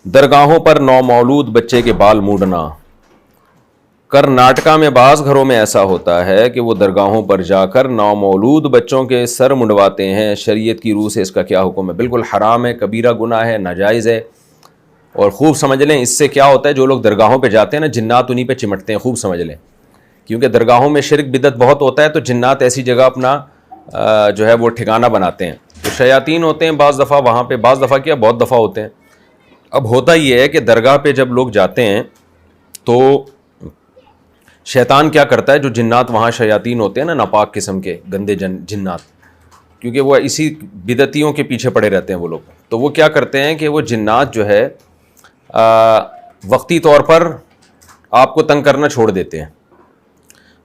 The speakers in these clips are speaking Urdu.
درگاہوں پر نومولود بچے کے بال موڑنا۔ کرناٹکا میں بعض گھروں میں ایسا ہوتا ہے کہ وہ درگاہوں پر جا کر نومولود بچوں کے سر منڈواتے ہیں۔ شریعت کی روح سے اس کا کیا حکم ہے؟ بالکل حرام ہے، کبیرہ گناہ ہے، ناجائز ہے۔ اور خوب سمجھ لیں اس سے کیا ہوتا ہے، جو لوگ درگاہوں پہ جاتے ہیں نا، جنات انہی پہ چمٹتے ہیں، خوب سمجھ لیں، کیونکہ درگاہوں میں شرک بدعت بہت ہوتا ہے، تو جنات ایسی جگہ اپنا جو ہے وہ ٹھکانہ بناتے ہیں، تو شیاطین ہوتے ہیں بعض دفعہ وہاں پہ، بعض دفعہ کیا بہت دفعہ ہوتے ہیں۔ اب ہوتا یہ ہے کہ درگاہ پہ جب لوگ جاتے ہیں تو شیطان کیا کرتا ہے، جو جنات وہاں شیاطین ہوتے ہیں نا، ناپاک قسم کے گندے جنات، کیونکہ وہ اسی بدعتیوں کے پیچھے پڑے رہتے ہیں وہ لوگ، تو وہ کیا کرتے ہیں کہ وہ جنات جو ہے وقتی طور پر آپ کو تنگ کرنا چھوڑ دیتے ہیں۔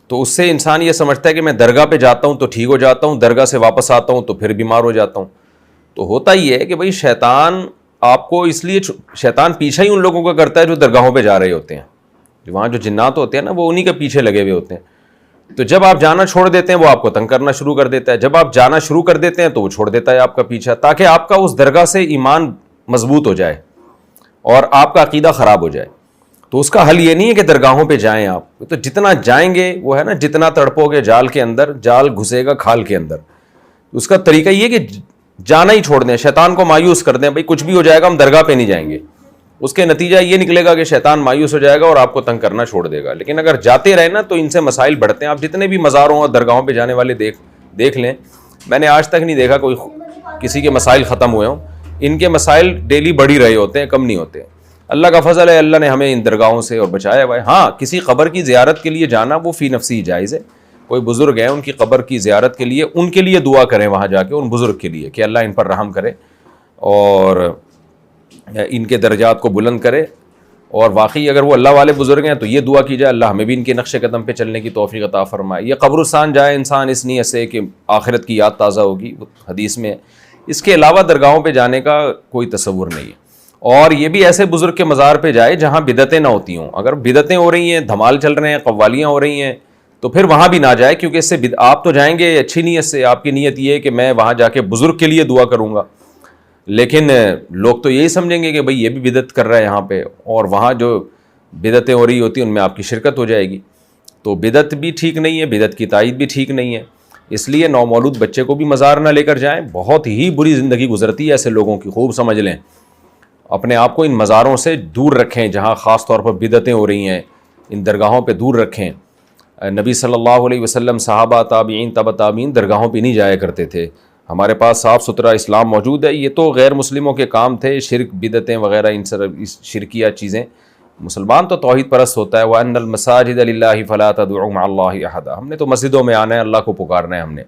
تو اس سے انسان یہ سمجھتا ہے کہ میں درگاہ پہ جاتا ہوں تو ٹھیک ہو جاتا ہوں، درگاہ سے واپس آتا ہوں تو پھر بیمار ہو جاتا ہوں۔ تو ہوتا یہ ہے کہ بھئی شیطان آپ کو اس لیے، شیطان پیچھا ہی ان لوگوں کا کرتا ہے جو درگاہوں پہ جا رہے ہوتے ہیں، وہاں جو جنات ہوتے ہیں نا، وہ انہی کے پیچھے لگے ہوئے ہوتے ہیں۔ تو جب آپ جانا چھوڑ دیتے ہیں وہ آپ کو تنگ کرنا شروع کر دیتا ہے، جب آپ جانا شروع کر دیتے ہیں تو وہ چھوڑ دیتا ہے آپ کا پیچھا، تاکہ آپ کا اس درگاہ سے ایمان مضبوط ہو جائے اور آپ کا عقیدہ خراب ہو جائے۔ تو اس کا حل یہ نہیں ہے کہ درگاہوں پہ جائیں آپ، تو جتنا جائیں گے وہ ہے نا، جتنا تڑپو گے جال کے اندر، جال گھسے گا کھال کے اندر۔ اس کا طریقہ یہ کہ جانا ہی چھوڑ دیں، شیطان کو مایوس کر دیں، بھائی کچھ بھی ہو جائے گا ہم درگاہ پہ نہیں جائیں گے۔ اس کے نتیجہ یہ نکلے گا کہ شیطان مایوس ہو جائے گا اور آپ کو تنگ کرنا چھوڑ دے گا۔ لیکن اگر جاتے رہے نا تو ان سے مسائل بڑھتے ہیں۔ آپ جتنے بھی مزاروں اور درگاہوں پہ جانے والے دیکھ لیں، میں نے آج تک نہیں دیکھا کوئی کسی کے مسائل ختم ہوئے ہوں، ان کے مسائل ڈیلی بڑھ ہی رہے ہوتے ہیں، کم نہیں ہوتے۔ اللہ کا فضل ہے، اللہ نے ہمیں ان درگاہوں سے اور بچایا ہوا ہے۔ ہاں، کسی قبر کی زیارت کے لیے جانا وہ فی نفسی جائز ہے۔ کوئی بزرگ ہیں، ان کی قبر کی زیارت کے لیے ان کے لیے دعا کریں وہاں جا کے، ان بزرگ کے لیے، کہ اللہ ان پر رحم کرے اور ان کے درجات کو بلند کرے۔ اور واقعی اگر وہ اللہ والے بزرگ ہیں تو یہ دعا کی جائے، اللہ ہمیں بھی ان کے نقش قدم پہ چلنے کی توفیق عطا فرمائے۔ یہ قبرستان جائے انسان اس نیت سے کہ آخرت کی یاد تازہ ہوگی، حدیث میں۔ اس کے علاوہ درگاہوں پہ جانے کا کوئی تصور نہیں ہے۔ اور یہ بھی ایسے بزرگ کے مزار پہ جائے جہاں بدعتیں نہ ہوتی ہوں۔ اگر بدعتیں ہو رہی ہیں، دھمال چل رہے ہیں، قوالیاں ہو رہی ہیں، تو پھر وہاں بھی نہ جائے، کیونکہ اس سے آپ تو جائیں گے اچھی نیت سے، آپ کی نیت یہ ہے کہ میں وہاں جا کے بزرگ کے لیے دعا کروں گا، لیکن لوگ تو یہی سمجھیں گے کہ بھئی یہ بھی بدعت کر رہا ہے یہاں پہ، اور وہاں جو بدعتیں ہو رہی ہوتی ہیں ان میں آپ کی شرکت ہو جائے گی۔ تو بدعت بھی ٹھیک نہیں ہے، بدعت کی تائید بھی ٹھیک نہیں ہے۔ اس لیے نومولود بچے کو بھی مزار نہ لے کر جائیں، بہت ہی بری زندگی گزرتی ہے ایسے لوگوں کی، خوب سمجھ لیں۔ اپنے آپ کو ان مزاروں سے دور رکھیں جہاں خاص طور پر بدعتیں ہو رہی ہیں، ان درگاہوں پہ دور رکھیں۔ نبی صلی اللہ علیہ وسلم، صحابہ، تابعین، تبع تابعین درگاہوں پہ نہیں جایا کرتے تھے۔ ہمارے پاس صاف ستھرا اسلام موجود ہے۔ یہ تو غیر مسلموں کے کام تھے، شرک بدعتیں وغیرہ، ان شرکیہ چیزیں۔ مسلمان تو توحید پرست ہوتا ہے، وَأَنَّ الْمَسَاجِدَ لِلَّهِ فَلَا تَدْعُوا مَعَ اللَّهِ أَحَدًا۔ ہم نے تو مسجدوں میں آنا ہے، اللہ کو پکارنا ہے ہم نے۔